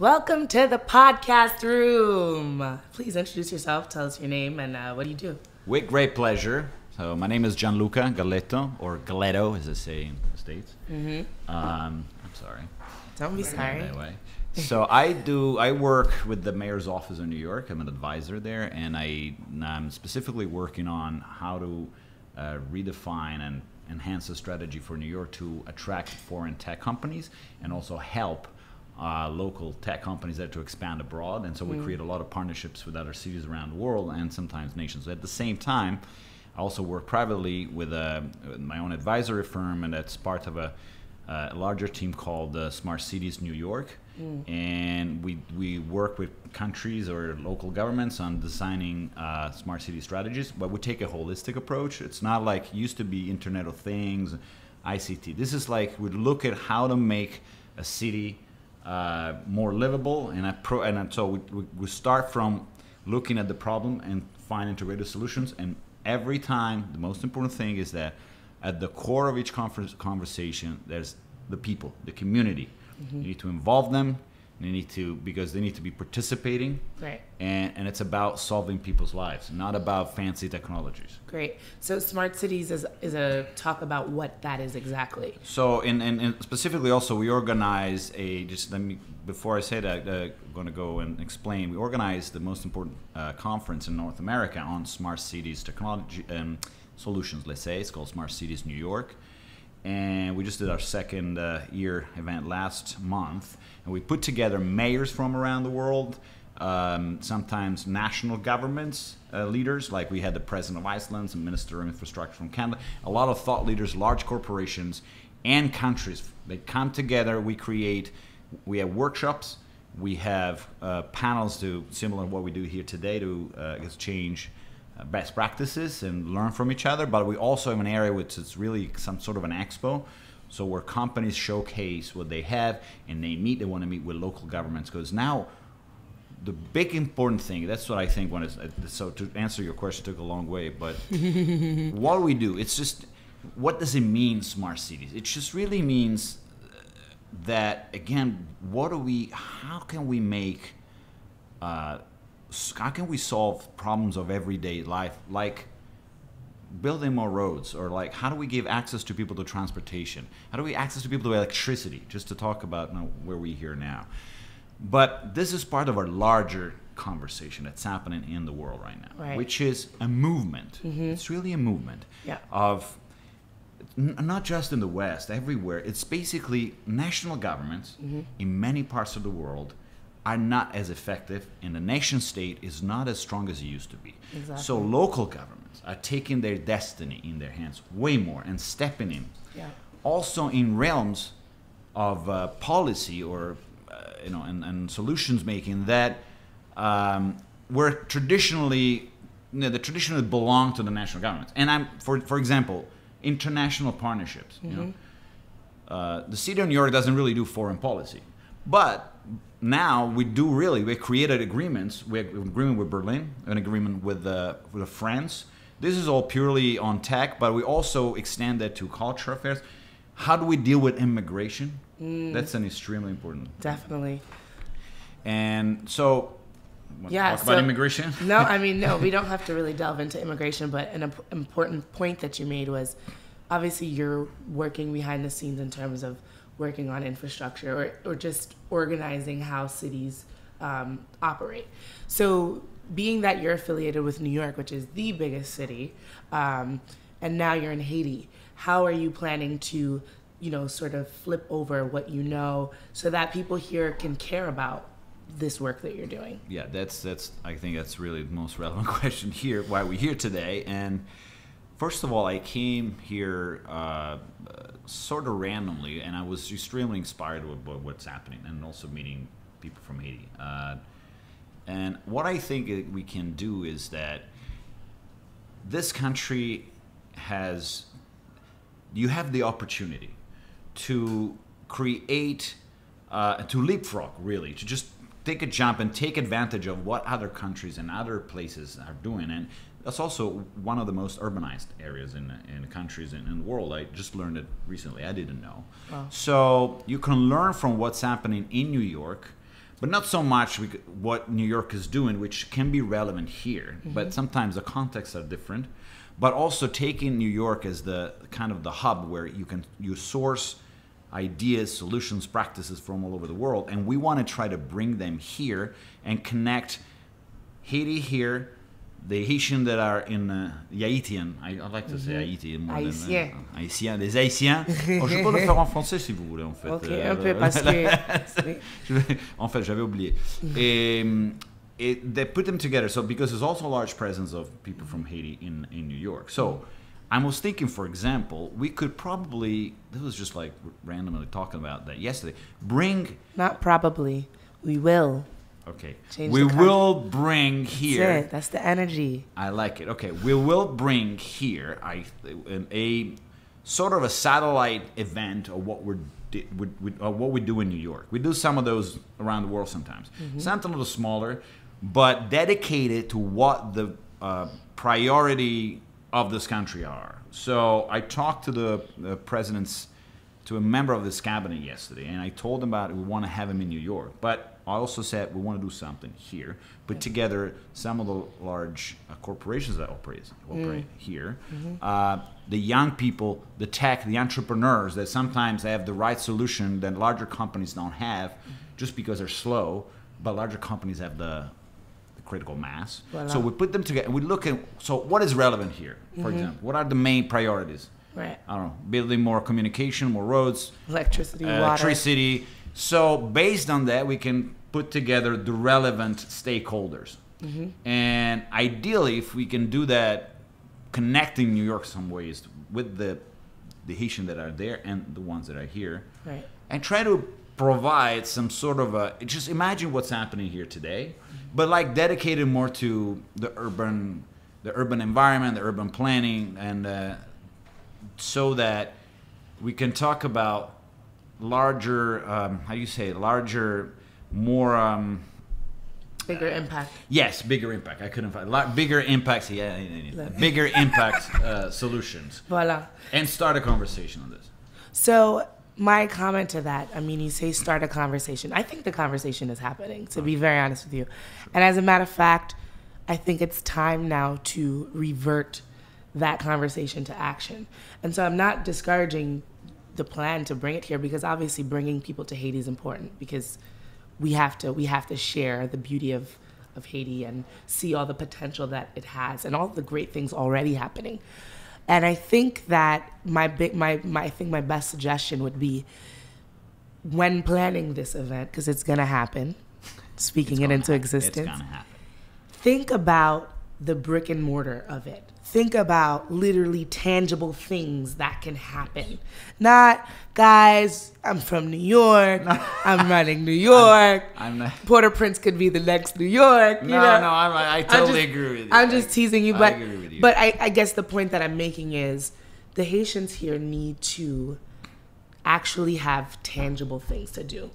Welcome to the podcast room. Please introduce yourself, tell us your name, and what do you do? With great pleasure. So my name is Gianluca Galletto, or Galletto as they say in the States. I'm sorry. Don't be sorry. Anyway. So I work with the mayor's office in New York. I'm an advisor there, and I'm specifically working on how to redefine and enhance the strategy for New York to attract foreign tech companies and also help local tech companies there to expand abroad. And so we create a lot of partnerships with other cities around the world and sometimes nations. At the same time, I also work privately with my own advisory firm, and that's part of a larger team called Smart Cities New York. And we work with countries or local governments on designing smart city strategies, but we take a holistic approach. It's not like it used to be Internet of Things, ICT. This is like we look at how to make a city more livable, and so we start from looking at the problem and find integrated solutions. And every time, the most important thing is that at the core of each conversation, there's the people, the community. You need to involve them. Because they need to be participating. Right. And it's about solving people's lives, not about fancy technologies. Great. So smart cities is a talk about what that is exactly. So and specifically also we organize before I say that, I'm going to go and explain. We organize the most important conference in North America on smart cities technology solutions, let's say. It's called Smart Cities New York. And we just did our second year event last month, and we put together mayors from around the world, sometimes national governments leaders, like we had the president of Iceland, some minister of infrastructure from Canada, a lot of thought leaders, large corporations, and countries. They come together. We have workshops, we have panels similar to what we do here today to exchange best practices and learn from each other, but we also have an area which is really some sort of an expo, so where companies showcase what they have and they want to meet with local governments, because now the big important thing, that's what I think so to answer your question took a long way, but what do we do? It's just, what does it mean, smart cities? It just really means that, again, how can we solve problems of everyday life, like building more roads, or like how do we give access to people to transportation? How do we access to people to electricity, just to talk about where we're here now. But this is part of our larger conversation that's happening in the world right now, which is a movement. It's really a movement of, not just in the West, everywhere. It's basically national governments in many parts of the world are not as effective, and the nation state is not as strong as it used to be. Exactly. So local governments are taking their destiny in their hands way more and stepping in. Yeah. Also in realms of policy or and solutions making that were traditionally belong to the national governments. And for example, international partnerships. The city of New York doesn't really do foreign policy, but now we created agreements. We have an agreement with Berlin, an agreement with France. This is all purely on tech, but we also extend that to culture affairs. How do we deal with immigration? That's an extremely important thing. Definitely. And so, talk about immigration? No, we don't have to really delve into immigration, but an important point that you made was, obviously you're working behind the scenes in terms of working on infrastructure or just organizing how cities operate. So being that you're affiliated with New York, which is the biggest city, and now you're in Haiti, how are you planning to, sort of flip over what you know so that people here can care about this work that you're doing? Yeah, I think that's really the most relevant question here, why we're here today. And first of all, I came here sort of randomly, and I was extremely inspired with what's happening, and also meeting people from Haiti. And what I think we can do is that this country you have the opportunity to create, to leapfrog, really, to just take a jump and take advantage of what other countries and other places are doing. And that's also one of the most urbanized areas in countries in the world. I just learned it recently. I didn't know. Wow. So you can learn from what's happening in New York, but not so much what New York is doing, which can be relevant here. But sometimes the contexts are different. But also taking New York as the kind of the hub where you source ideas, solutions, practices from all over the world, and we want to try to bring them here and connect Haiti here, the Haitians that are in Haïtiens. I like to say Haïti more Haïtiens. Haïtiens, les Haïtiens. Oh, je peux le faire en français si vous voulez, en fait. Ok, un peu parce que... En fait, j'avais oublié. They put them together, so because there's also a large presence of people from Haiti in New York. So I was thinking, for example, we could probably, this was just like randomly talking about that yesterday, Not probably, we will. Okay. Change We the will bring here. That's it. That's the energy. I like it. Okay. We will bring here a sort of a satellite event of what we do in New York. We do some of those around the world sometimes. Something a little smaller, but dedicated to what the priority of this country are. So I talked to the presidents, to a member of this cabinet yesterday, and I told them about it. We want to have him in New York, but I also said we want to do something here, put together some of the large corporations that operate here, the young people, the tech, the entrepreneurs that sometimes have the right solution that larger companies don't have, just because they're slow, but larger companies have the critical mass. Voilà. So we put them together. We look at, so what is relevant here, for example? What are the main priorities? Right. I don't know, building more communication, more roads, electricity. So based on that, we can put together the relevant stakeholders. And ideally, if we can do that, connecting New York some ways with the Haitian that are there and the ones that are here, Right. and try to provide some sort of just imagine what's happening here today, but like dedicated more to the urban environment, the urban planning, and so that we can talk about larger, more... Bigger impact. Yes, bigger impact. I couldn't find... Bigger impacts, bigger impact solutions. Voila. And start a conversation on this. So my comment to that, I mean, you say start a conversation. I think the conversation is happening, to be very honest with you. And as a matter of fact, I think it's time now to revert that conversation to action. And so I'm not discouraging the plan to bring it here, because obviously bringing people to Haiti is important, because we have to share the beauty of Haiti and see all the potential that it has and all the great things already happening. And I think that my best suggestion would be, when planning this event, because it's gonna happen, speaking it into existence, it's gonna happen. Think about the brick and mortar of it. Think about literally tangible things that can happen. Not, guys, I'm from New York. I'm running New York. I'm not. Port-au-Prince could be the next New York. I totally agree with you. I'm just teasing you, but I agree with you. But I guess the point that I'm making is the Haitians here need to actually have tangible things to do.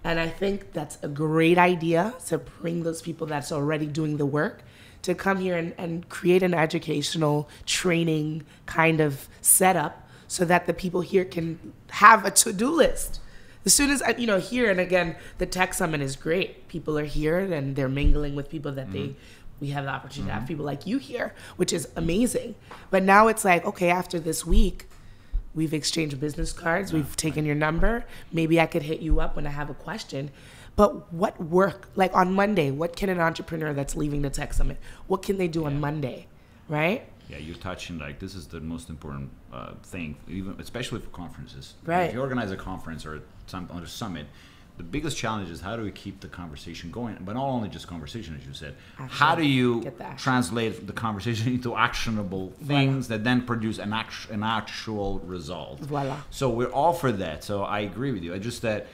And I think that's a great idea, to bring those people that's already doing the work to come here and create an educational training kind of setup so that the people here can have a to-do list. As soon as, here, and again, the Tech Summit is great. People are here and they're mingling with people that we have the opportunity to have people like you here, which is amazing. But now it's like, okay, after this week, we've exchanged business cards, we've taken your number, maybe I could hit you up when I have a question. But what work, like on Monday, what can an entrepreneur that's leaving the Tech Summit, what can they do on Monday, right? Yeah, you're touching, this is the most important thing, even especially for conferences. Right. If you organize a conference or a summit, the biggest challenge is how do we keep the conversation going? But not only just conversation, as you said. How do you translate the conversation into actionable things that then produce an actual result? Voila. So we're all for that. So I agree with you. I just that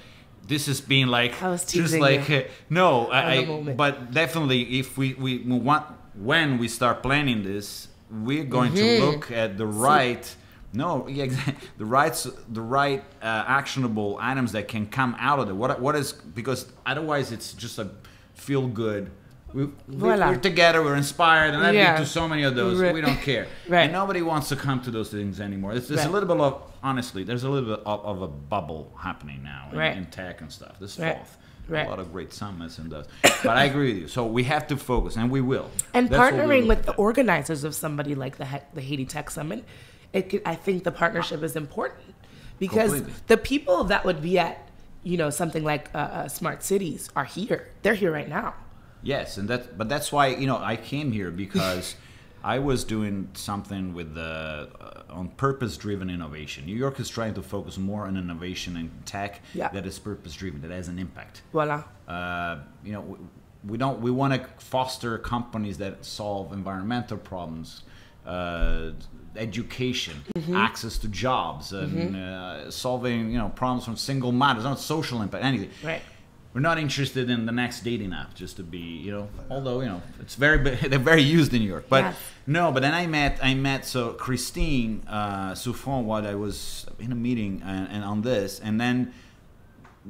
this is being like I was just like you. But definitely if we want, when we start planning this, we're going to look at the right. The right actionable items that can come out of it. What is, because otherwise it's just a feel good. We're together, we're inspired, and I've been to so many of those. We don't care, and nobody wants to come to those things anymore. There's a little bit of, honestly, there's a little bit of a bubble happening now in tech and stuff. This is false. Right. A lot of great summits and those. But I agree with you. So we have to focus, and we will. And That's what we partnering look with at. the organizers of somebody like the Haiti Tech Summit, I think the partnership is important because Completely. the people that would be at, something like Smart Cities are here. They're here right now. Yes, but that's why I came here because I was doing something with the on purpose-driven innovation. New York is trying to focus more on innovation and tech that is purpose-driven, that has an impact. Voila. We want to foster companies that solve environmental problems, education, access to jobs, and solving problems from single matters, not social impact, anything. Right. We're not interested in the next dating app just to be, although it's they're very used in New York. But no, but then I met so Christine Souffron while I was in a meeting and on this, and then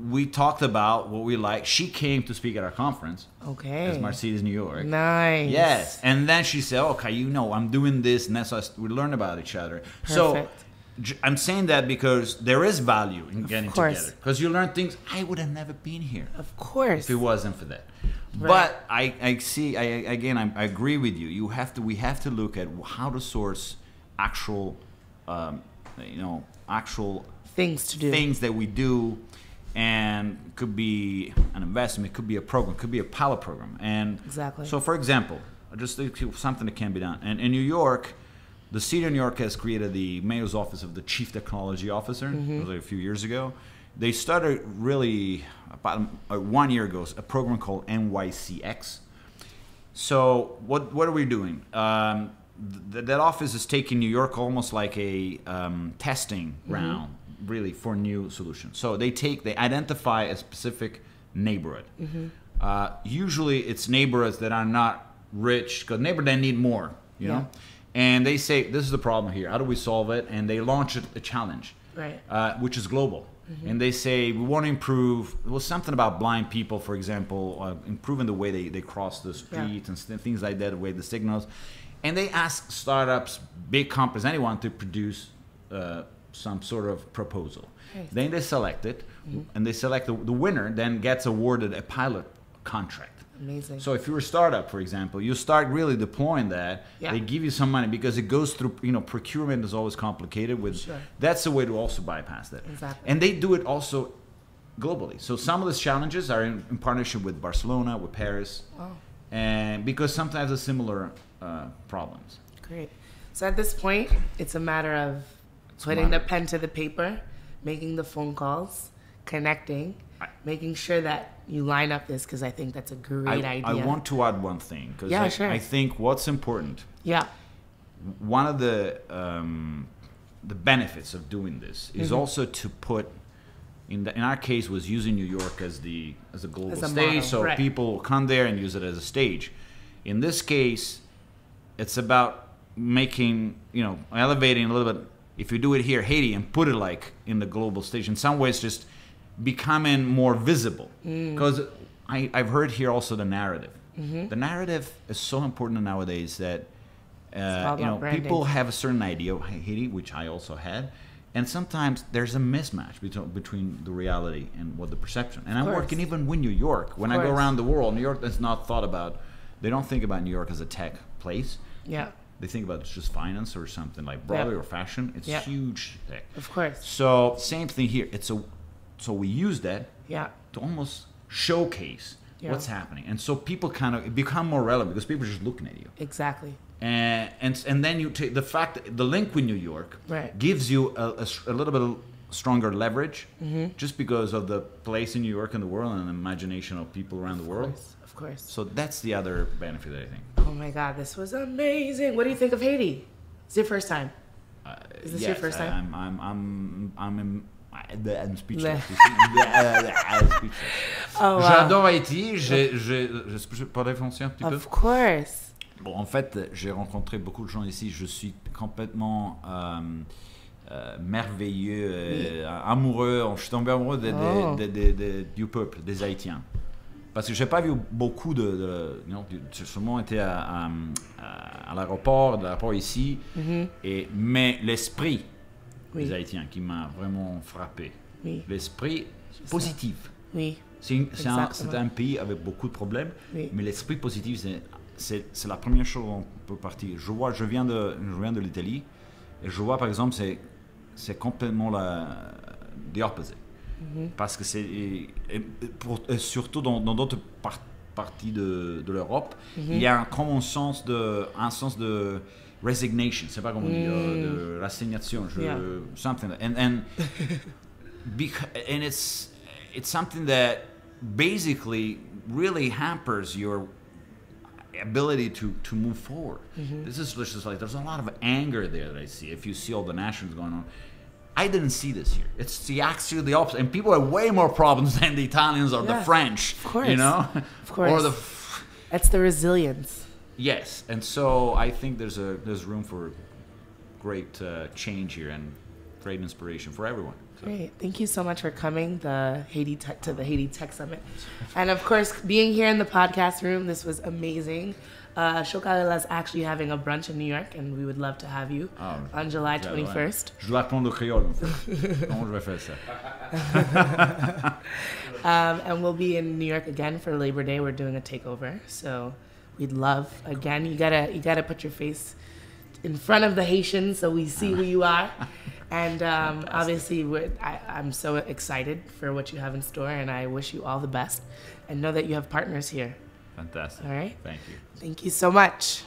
we talked about what we like. She came to speak at our conference. Okay. As Mercedes New York. Nice. Yes, and then she said, "Okay, I'm doing this," and that's how we learn about each other. Perfect. So I'm saying that because there is value in getting together. Because you learn things I would have never been here. Of course. If it wasn't for that. Right. But I agree with you. We have to look at how to source actual, actual things to do. Things that we do, and could be an investment, could be a program, could be a pilot program. And exactly. So, for example, just something that can be done. And in New York, the city of New York has created the mayor's office of the chief technology officer. It was like a few years ago. They started really about 1 year ago a program called NYCX. So what are we doing? That office is taking New York almost like a testing round, really, for new solutions. So they identify a specific neighborhood. Usually it's neighborhoods that are not rich, because neighborhoods that need more, you know? And they say, this is the problem here. How do we solve it? And they launch a challenge, which is global. And they say, we want to improve. It was something about blind people, for example, improving the way they cross the street and things like that, the way the signals. And they ask startups, big companies, anyone to produce some sort of proposal. Then they select it, and they select the winner, then gets awarded a pilot contract. Amazing. So if you're a startup, for example, you start really deploying that. They give you some money because it goes through, procurement is always complicated. That's a way to also bypass that. Exactly. And they do it also globally. So some of these challenges are in partnership with Barcelona, with Paris, and because sometimes they're similar problems. Great. So at this point, it's a matter of putting the pen to the paper, making the phone calls, connecting, making sure that you line up this, because I think that's a great idea. I want to add one thing, because I think what's important. One of the benefits of doing this is also to put, in our case, was using New York as a global stage, so people come there and use it as a stage. In this case, it's about making, elevating a little bit. If you do it here, Haiti, and put it like in the global stage, in some ways, just becoming more visible. Because I've heard here also the narrative. The narrative is so important nowadays that people have a certain idea of Haiti, which I also had, and sometimes there's a mismatch between the reality and what the perception. And I'm working even with New York. When I go around the world, New York is not thought about. They don't think about New York as a tech place. They think about it's just finance or something like Broadway or fashion. It's huge tech. Of course. So same thing here. So we use that to almost showcase what's happening, and so people kind of become more relevant because people are just looking at you. Exactly. And then you take the fact that the link with New York gives you a little bit stronger leverage, just because of the place in New York in the world and the imagination of people around the world. Of course. So that's the other benefit, I think. Oh my God, this was amazing. What do you think of Haiti? It's your first time. Is this your first time? I'm speechless. Oh, wow. J'adore Haïti. Je peux réfléchir un petit peu? Of course. Bon, en fait, j'ai rencontré beaucoup de gens ici. Je suis complètement merveilleux, amoureux. Je suis tombé amoureux du peuple, des Haïtiens. Parce que j'ai pas vu beaucoup j'ai seulement été à l'aéroport ici, mais l'esprit des Haïtiens qui m'a vraiment frappé. L'esprit positif. C'est un pays avec beaucoup de problèmes, Oui. mais l'esprit positif, c'est la première chose dont on peut partir. Je viens de l'Italie, et je vois par exemple, c'est complètement the opposite. Parce que surtout dans d'autres parties de l'Europe, il y a un sens de resignation, c'est pas comment on dit, de résignation, something, and it's something that basically really hampers your ability to move forward. This is just like there's a lot of anger there that I see. If you see all the nationals going on, I didn't see this here. It's actually the opposite, and people have way more problems than the Italians or the French. Of course, you know, of course. Or that's the resilience. Yes, and so I think there's room for great change here and great inspiration for everyone. So. Great. Thank you so much for coming to the Haiti Tech Summit. And of course, being here in the podcast room, this was amazing. Chokarella is actually having a brunch in New York, and we would love to have you on July 21st. Je dois apprendre le créole, en fait. Comment je vais faire ça? And we'll be in New York again for Labor Day. We're doing a takeover, so we'd love, again, you gotta put your face in front of the Haitians so we see who you are. And obviously, I'm so excited for what you have in store, and I wish you all the best. And know that you have partners here. Fantastic. All right? Thank you. Thank you so much.